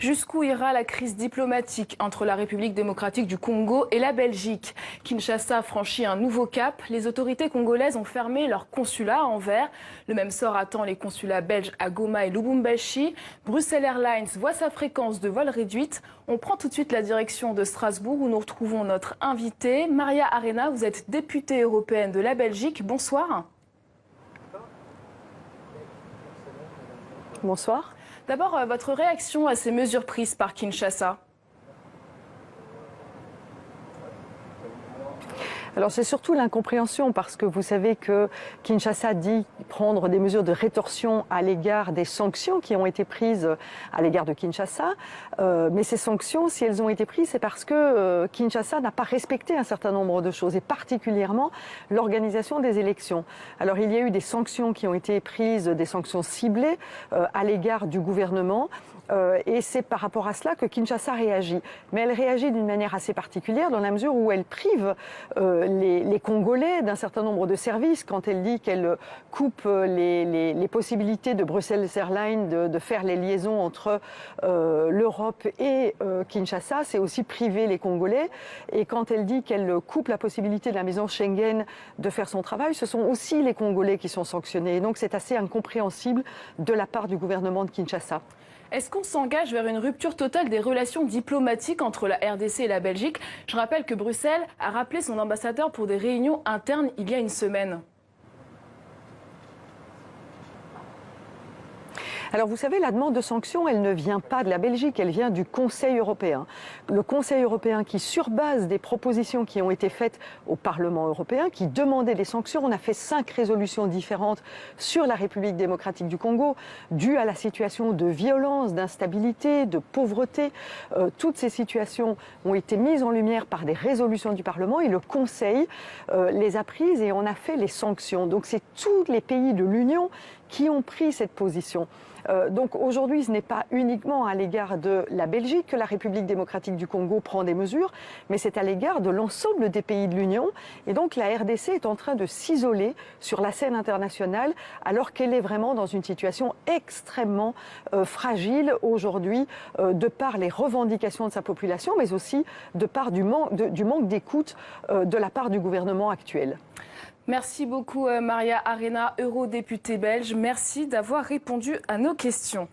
Jusqu'où ira la crise diplomatique entre la République démocratique du Congo et la Belgique? Kinshasa franchit un nouveau cap. Les autorités congolaises ont fermé leur consulat à Anvers. Le même sort attend les consulats belges à Goma et Lubumbashi. Bruxelles Airlines voit sa fréquence de vol réduite. On prend tout de suite la direction de Strasbourg où nous retrouvons notre invitée. Maria Arena, vous êtes députée européenne de la Belgique. Bonsoir. Bonsoir. D'abord, votre réaction à ces mesures prises par Kinshasa? Alors c'est surtout l'incompréhension parce que vous savez que Kinshasa dit prendre des mesures de rétorsion à l'égard des sanctions qui ont été prises à l'égard de Kinshasa. Mais ces sanctions, si elles ont été prises, c'est parce que Kinshasa n'a pas respecté un certain nombre de choses et particulièrement l'organisation des élections. Alors il y a eu des sanctions qui ont été prises, des sanctions ciblées à l'égard du gouvernement. Et c'est par rapport à cela que Kinshasa réagit. Mais elle réagit d'une manière assez particulière dans la mesure où elle prive les Congolais d'un certain nombre de services. Quand elle dit qu'elle coupe les possibilités de Bruxelles Airlines de faire les liaisons entre l'Europe et Kinshasa, c'est aussi priver les Congolais. Et quand elle dit qu'elle coupe la possibilité de la maison Schengen de faire son travail, ce sont aussi les Congolais qui sont sanctionnés. Et donc c'est assez incompréhensible de la part du gouvernement de Kinshasa. Est-ce qu'on s'engage vers une rupture totale des relations diplomatiques entre la RDC et la Belgique? Je rappelle que Bruxelles a rappelé son ambassadeur pour des réunions internes il y a une semaine. Alors vous savez, la demande de sanctions, elle ne vient pas de la Belgique, elle vient du Conseil européen. Le Conseil européen qui, sur base des propositions qui ont été faites au Parlement européen, qui demandaient des sanctions, on a fait 5 résolutions différentes sur la République démocratique du Congo, dues à la situation de violence, d'instabilité, de pauvreté. Toutes ces situations ont été mises en lumière par des résolutions du Parlement et le Conseil les a prises et on a fait les sanctions. Donc c'est tous les pays de l'Union qui ont pris cette position. Donc aujourd'hui, ce n'est pas uniquement à l'égard de la Belgique que la République démocratique du Congo prend des mesures, mais c'est à l'égard de l'ensemble des pays de l'Union. Et donc la RDC est en train de s'isoler sur la scène internationale alors qu'elle est vraiment dans une situation extrêmement fragile aujourd'hui de par les revendications de sa population, mais aussi de par du manque d'écoute de la part du gouvernement actuel. Merci beaucoup Maria Arena, eurodéputée belge. Merci d'avoir répondu à nos questions.